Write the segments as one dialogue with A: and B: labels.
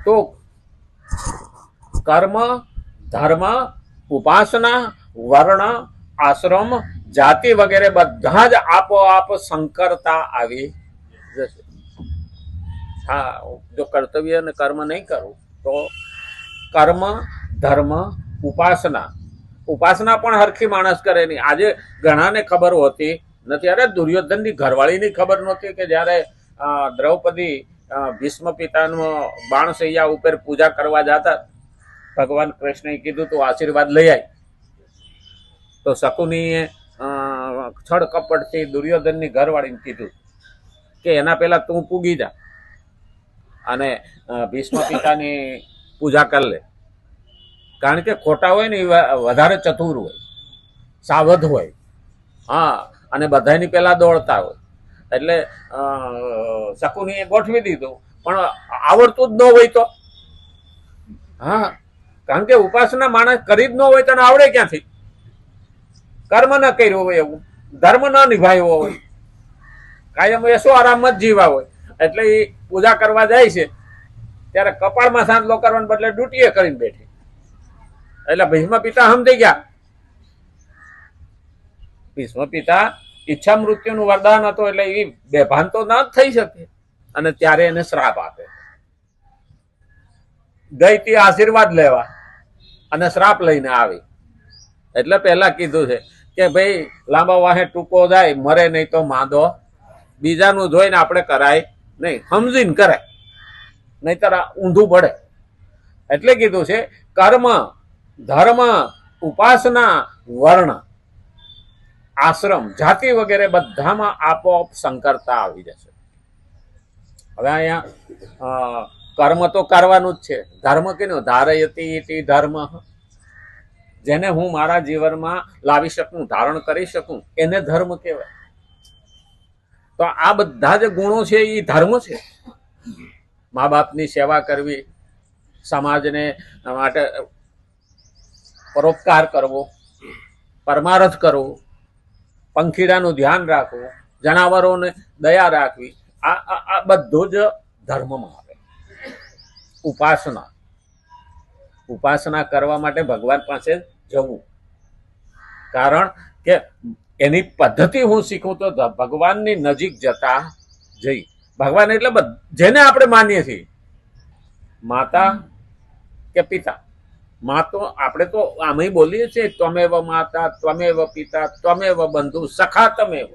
A: તો કર્મ, ધર્મ, ઉપાસના, વર્ણ, આશ્રમ, જાતિ વગેરે બધા જ આપોઆપ સંકરતા આવી જશે. હા, જો કર્તવ્ય અને કર્મ નહીં કરું તો કર્મ, ધર્મ, ઉપાસના પણ હરખી માણસ કરે નહીં. આજે ઘણાને ખબર હોતી નથી. અરે દુર્યોધનની ઘરવાળીની ખબર નહોતી કે જ્યારે દ્રૌપદી ભીષ્મ પિતાનું બાણસૈયા ઉપર પૂજા કરવા જતા, ભગવાન કૃષ્ણએ કીધું તું આશીર્વાદ લઈ આય. તો શકુનીએ છળ કપટથી દુર્યોધનની ઘરવાળીને કીધું કે એના પહેલા તું પૂગી જા અને ભીષ્મ પિતાની પૂજા કરી લે. કારણ કે ખોટા હોય ને એ વધારે ચતુર હોય, સાવધ હોય. હા, અને બધાની પહેલા દોડતા હોય. એટલે શકુનીએ ગોઠવી દીધું, પણ આવડતું જ ન હોય તો. હા, કારણ કે ઉપાસના માણસ કરી જ ન હોય તો આવડે ક્યાંથી? કર્મ ન કર્યું હોય, એવું ધર્મ ન નિભાવ્યો હોય, કાયમ એસો આરામમાં જ જીવા હોય. એટલે એ પૂજા કરવા જાય છે ત્યારે કપાળમાં સાંતલો કરવાને બદલે ડૂટીએ કરીને બેઠી. એટલે ભીષ્મ પિતા સમજી ગયા. ભીષ્મ પિતા ઈચ્છા મૃત્યુનું વરદાન હતો એટલે એ બેભાન તો ના થઈ શકે. અને ત્યારે એને શ્રાપ આપે. ગઈ તી આશીર્વાદ લેવા અને શ્રાપ લઈને આવી. એટલે પહેલા કીધું છે કે ભાઈ લાંબા વાહે ટૂંકો જાય, મરે નહીં તો માંદો. બીજાનું જોઈને આપણે કરાય નહીં, સમજીને કરાય, નહીતર ઊંધું પડે. એટલે કીધું છે કર્મ, ધર્મ, ઉપાસના, વર્ણ, આશ્રમ, જાતિ વગેરે બધામાં આપોઆપ સંકરતા આવી જશે. હવે અહીંયા કર્મ તો કરવાનું જ છે. ધર્મ કેનો ધારયતી ઇતિ ધર્મ, જેને હું મારા જીવનમાં લાવી શકું, ધારણ કરી શકું, એને ધર્મ કહેવાય. તો આ બધા જે ગુણો છે એ ધર્મ છે. મા બાપની સેવા કરવી, સમાજને માટે પરોપકાર કરવો, પરમારથ કરવો, પંખીડાનું ધ્યાન રાખવું, જનાવરોને દયા રાખવી, આ બધું જ ધર્મમાં આવે. ઉપાસના કરવા માટે ભગવાન પાસે જવું. કારણ કે એની પદ્ધતિ હું શીખું તો ભગવાનની નજીક જતા જઈ. ભગવાન એટલે જેને આપણે માનીએ છીએ, માતા કે પિતા. માં તો આપણે તો આમે બોલીએ છીએ ત્વમેવ માતા, ત્વમેવ પિતા, ત્વમેવ બંધુ સખા તમેવ.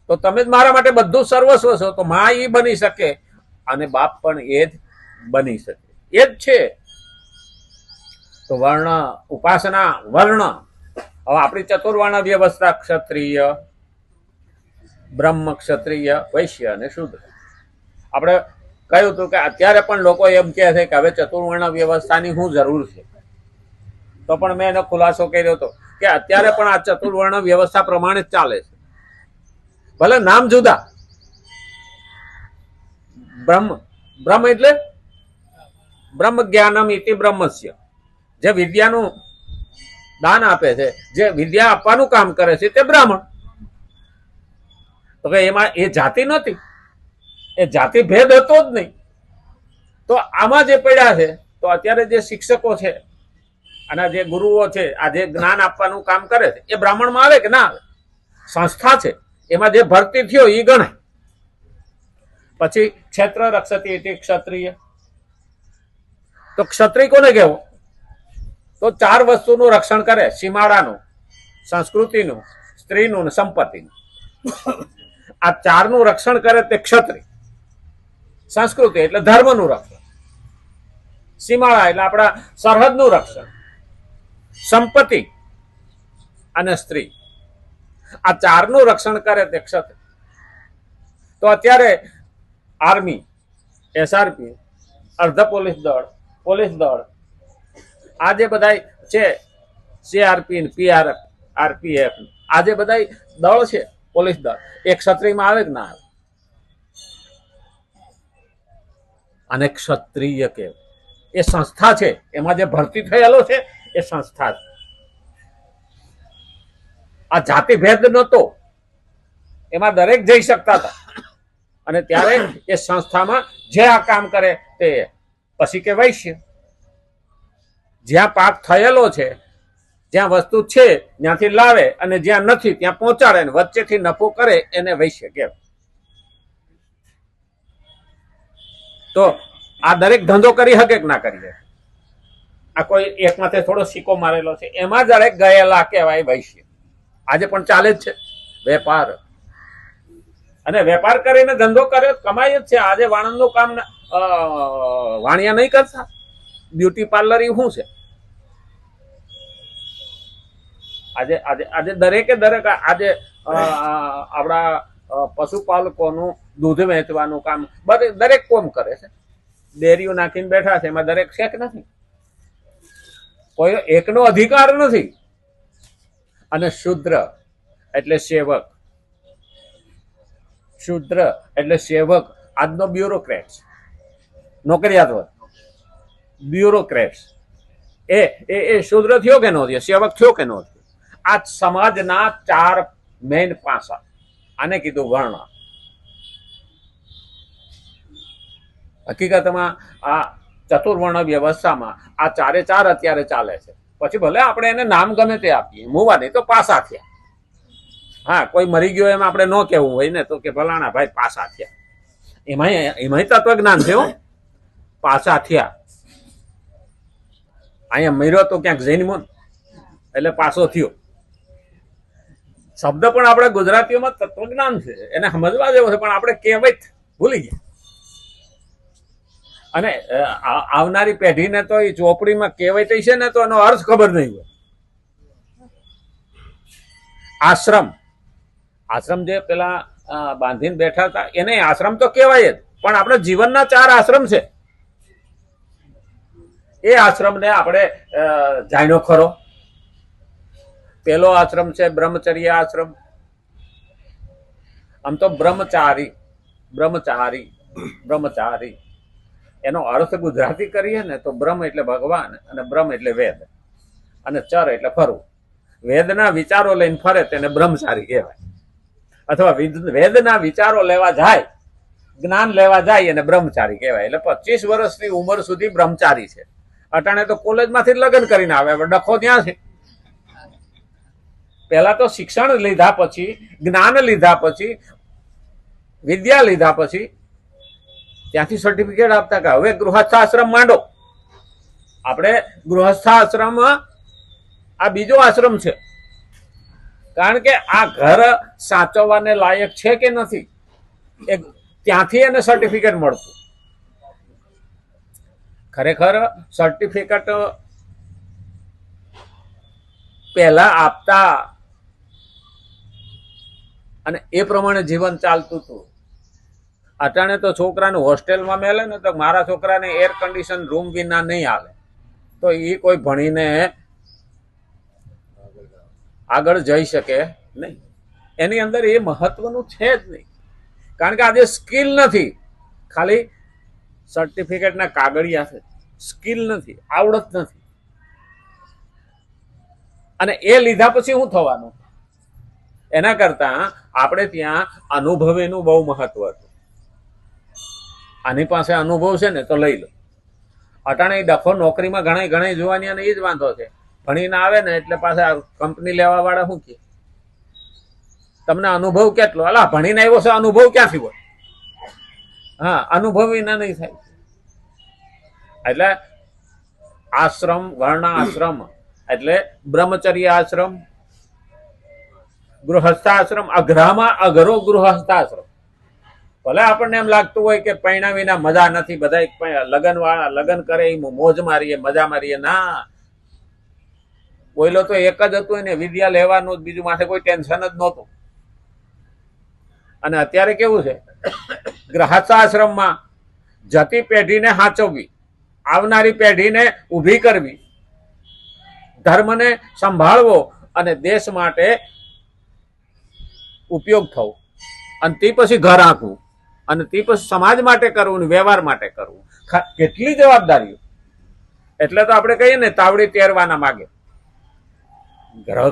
A: તો તમે જ મારા માટે બધું સર્વસ્વ છો. તો માં એ બની શકે અને બાપ પણ એ જ બની શકે, એ જ છે. તો વર્ણ, ઉપાસના, વર્ણ. હવે આપણી ચતુર્વર્ણ વ્યવસ્થા ક્ષત્રિય, બ્રહ્મ, ક્ષત્રિય, વૈશ્ય અને શુદ્ર. આપણે કહ્યું હતું કે અત્યારે પણ લોકો એમ કહે છે કે હવે ચતુર્વર્ણ વ્યવસ્થાની શું જરૂર છે. તો પણ મેં એનો ખુલાસો કર્યો હતો કે અત્યારે પણ આ ચતુર્વર્ણ વ્યવસ્થા પ્રમાણે જ ચાલે છે. ભલે નામ જુદા. બ્રહ્મ એટલે બ્રહ્મ જ્ઞાનમ ઇતિ બ્રહ્મસ્ય. જે વિદ્યાનું દાન આપે છે, જે વિદ્યા આપવાનું કામ કરે છે, તે બ્રાહ્મણ. તો એમાં એ જાતિ નથી, એ જાતિ ભેદ હતો જ નહીં. તો આમાં જે પડ્યા છે, તો અત્યારે જે શિક્ષકો છે અને જે ગુરુઓ છે, આ જે જ્ઞાન આપવાનું કામ કરે છે, એ બ્રાહ્મણમાં આવે કે ના આવે? સંસ્થા છે, એમાં જે ભરતી થયો એ ગણાય. પછી ક્ષેત્ર રક્ષતી એટલે ક્ષત્રિય. તો ક્ષત્રિય કોને કહેવો? તો 4 વસ્તુનું રક્ષણ કરે: સીમાડાનું, સંસ્કૃતિનું, સ્ત્રીનું ને સંપત્તિનું. આ 4નું રક્ષણ કરે તે ક્ષત્રિય. સંસ્કૃતિ એટલે ધર્મનું રક્ષણ, સીમાડા એટલે આપણા સરહદનું રક્ષણ, સંપત્તિ અને સ્ત્રી. આ 4નું રક્ષણ કરે તે ક્ષત્રિય. તો અત્યારે આર્મી, SRP, અર્ધ પોલીસ દળ, પોલીસ દળ, આ જે બધા છે, CRP, RPF, આ જે બધા દળ છે, પોલીસ દળ, એ ક્ષત્રિયમાં આવે કે ના આવે? અને ક્ષત્રિય કહેવાય. એ સંસ્થા છે, એમાં જે ભરતી થયેલો છે એ સંસ્થા છે. આ જાતિ ભેદ નહોતો, એમાં દરેક જઈ શકતા હતા. અને ત્યારે એ સંસ્થામાં જે આ કામ કરે તે પછી કે વૈશ્ય. જ્યાં પાક થયેલો છે, જ્યાં વસ્તુ છે ત્યાંથી લાવે અને જ્યાં નથી ત્યાં પહોંચાડે ને વચ્ચેથી નફો કરે એને વૈશ્ય કહેવાય. તો આ દરેક ધંધો કરી શકે કે ના કરી શકે? આ કોઈ એક માથે થોડો સિક્કો મારેલો છે એમાં દરેક ગયેલા કહેવાય વૈશ્ય. આજે પણ ચાલે જ છે વેપાર, અને વેપાર કરીને ધંધો કરે કમાય જ છે. આજે વાણંદનું કામ વાણિયા નહીં કરતા, બ્યુટી પાર્લર એ શું છે? આજે આજે આજે દરેકે દરેક આજે આપણા પશુપાલકોનું દૂધ વેચવાનું કામ દરેક કોમ કરે છે. ડેરીઓ નાખીને બેઠા છે, એમાં દરેક શેક નથી, કોઈ એકનો અધિકાર નથી. અને શુદ્ર એટલે સેવક, શુદ્ર એટલે સેવક આજનો બ્યુરોક્રેટ, નોકરિયાત બ્યુરોક્રેટ એ શુદ્ર થયો કે નો થયો, સેવક થયો કે નો થયો? આ સમાજના 4 મેઇન પાસા, આને કીધું વર્ણ. હકીકતમાં આ ચતુર્વર્ણ વ્યવસ્થામાં આ 4 અત્યારે ચાલે છે. પછી ભલે આપણે એને નામ ગમે તે આપીએ, મુવા નહીં તો પાસા થયા. હા, કોઈ મરી ગયો એમ આપણે ન કહેવું હોય ને, તો કે ભલાણા ભાઈ પાસા થયા. એમાંય તત્વજ્ઞાન છે. પાસા થયા. અહીંયા મર્યો તો ક્યાંક જન્મો એટલે પાસો થયો. શબ્દ પણ આપણે ગુજરાતીઓમાં તત્વજ્ઞાન છે, એને સમજવા જેવો છે, પણ આપણે કહેવત ભૂલી ગયા. અને આવનારી પેઢીને તો એ ચોપડીમાં કહેવત છે ને તો એનો અર્થ ખબર નહીં હોય. આશ્રમ, આશ્રમ જે પેલા બાંધીને બેઠા હતા એને આશ્રમ તો કહેવાય જ, પણ આપણે જીવનના 4 આશ્રમ છે. એ આશ્રમને આપણે જાણ્યો ખરો. પેલો આશ્રમ છે બ્રહ્મચર્ય આશ્રમ. આમ તો બ્રહ્મચારી, બ્રહ્મચારી, બ્રહ્મચારી એનો અર્થ ગુજરાતી કરીએ ને તો બ્રહ્મ એટલે ભગવાન અને બ્રહ્મ એટલે વેદ અને ચર એટલે ફરવું. વેદના વિચારો લઈને ફરે તેને બ્રહ્મચારી કહેવાય, અથવા વેદના વિચારો લેવા જાય, જ્ઞાન લેવા જાય એને બ્રહ્મચારી કહેવાય. એટલે 25 વર્ષની ઉંમર સુધી બ્રહ્મચારી છે. અટાણે તો કોલેજમાંથી લગ્ન કરીને આવે, હવે ડખો ત્યાં છે. પહેલા તો શિક્ષણ લીધા પછી, જ્ઞાન લીધા પછી, વિદ્યા લીધા પછી ત્યાંથી સર્ટિફિકેટ આપતા કે હવે ગૃહસ્થાશ્રમ માંડો. આપણે ગૃહસ્થાશ્રમ આ બીજો આશ્રમ છે, કારણ કે આ ઘર સાચવવાને લાયક છે કે નથી એ ત્યાંથી એને સર્ટિફિકેટ મળતું. ખરેખર સર્ટિફિકેટ પહેલા આપતા અને એ પ્રમાણે જીવન ચાલતું હતું. અટાણે તો છોકરાને હોસ્ટેલમાં મેલે ને તો મારા છોકરાને એર કન્ડિશન રૂમ વિના નહીં આવે, તો એ કોઈ ભણીને આગળ જઈ શકે નહીં. એની અંદર એ મહત્વનું છે જ નહીં, કારણ કે આજે સ્કિલ નથી, ખાલી સર્ટિફિકેટના કાગળિયા છે, સ્કિલ નથી, આવડત નથી. અને એ લીધા પછી શું થવાનું? એના કરતા આપણે ત્યાં અનુભવીનું બહુ મહત્વ હતું. આની પાસે અનુભવ છે ને તો લઈ લો. અટાણે ડખો નોકરીમાં ઘણા જોવાની અને એ જ વાંધો છે. ભણીને આવે ને એટલે પાછા કંપની લેવા વાળા શું કે તમને અનુભવ કેટલો? અલા ભણીને આવ્યો છે, અનુભવ ક્યાંથી હોય? હા, અનુભવ વિના નહીં થાય. એટલે આશ્રમ, વર્ણ આશ્રમ એટલે બ્રહ્મચર્ય આશ્રમ, ગૃહસ્થાશ્રમ, અઘરામાં અઘરો ગૃહસ્થાશ્રમ. ભલે આપણને એમ લાગતું હોય કે પૈણા વિના મજા નથી, બધા લગન વાળા લગન કરે એ મોજ મારીએ, મજા મારીએ. ના, બોલો તો એક જ હતું એને વિદ્યા લેવાનું, બીજું માથે કોઈ ટેન્શન જ નહોતું. અને અત્યારે કેવું છે? ગૃહસ્થાશ્રમમાં જતી પેઢીને સાચવવી, આવનારી પેઢીને ઊભી કરવી, ધર્મને સંભાળવો અને દેશ માટે ઉપયોગ થવો, અને તે પછી ઘર આંકવું, અને તે પછી સમાજ માટે કરવું, વ્યવહાર માટે કરવું. કેટલી જવાબદારીઓ! એટલે તો આપણે કહીએ ને તાવડી તેરવાના માગે.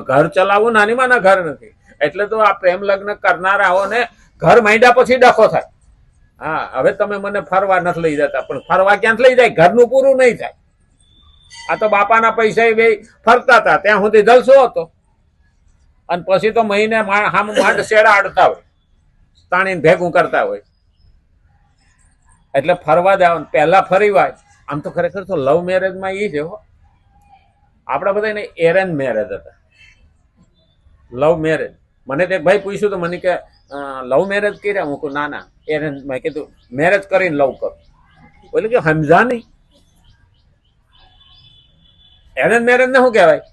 A: ઘર ચલાવવું નાનીમાં ના ઘર નથી. એટલે તો આ પ્રેમ લગ્ન કરનારાઓને ઘર માંડ્યા પછી ડખો થાય. હા હવે તમે મને ફરવા નથી લઈ જતા, પણ ફરવા ક્યાં લઈ જાય? ઘરનું પૂરું નહીં થાય. આ તો બાપાના પૈસા બે ફરતા હતા ત્યાં સુધી જલસો હતો, અને પછી તો મહિને માંડ શેડા આડતા હોય, તાણીને ભેગું કરતા હોય. એટલે ફરવા જવાનું પહેલા ફરી વાય. આમ તો ખરેખર તો લવ મેરેજમાં એ છે હો, આપણા બધા એરેન્જ મેરેજ હતા. લવ મેરેજ મને તે ભાઈ પૂછ્યું તો મને કે લવ મેરેજ કર્યા? હું કહું ના ના એરેન્જ. મેં કીધું મેરેજ કરીને લવ કરો. બોલે કે સમજા નહીં, એરેન્જ મેરેજ ને શું કહેવાય?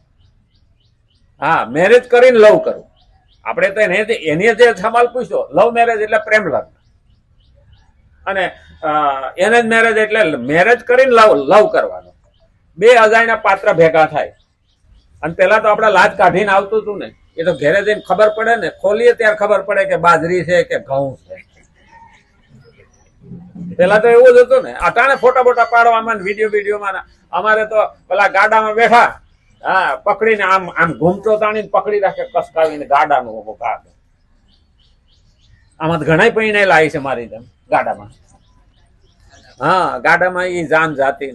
A: હા, મેરેજ કરીને લવ કરવું. આપણે તો એની જે સવાલ પૂછ્યો, લવ મેરેજ એટલે પ્રેમ લગ્ન, અને એરેન્જ મેરેજ એટલે મેરેજ કરીને લવ કરવાનો. બે અજાણ્યા પાત્ર ભેગા થાય. અને પેલા તો આપણે લાજ કાઢીને આવતું હતું ને, એ તો ઘેરે જઈને ખબર પડે ને, ખોલીએ ત્યારે ખબર પડે કે બાજરી છે કે ઘઉં છે. પેલા તો એવું જ હતું ને. અટાણે ફોટા બોટા પાડવામાં વિડીયોમાં અમારે તો પેલા ગાડામાં બેઠા, હા, પકડીને આમ આમ ઘૂમતો તાણીને પકડી રાખે, કસકાવીને ગાડાનું કાઢે. આમાં ઘણા પૈણે લાવી છે મારી જેમ ગાડામાં. હા, ગાડામાં એ જાન જાતી.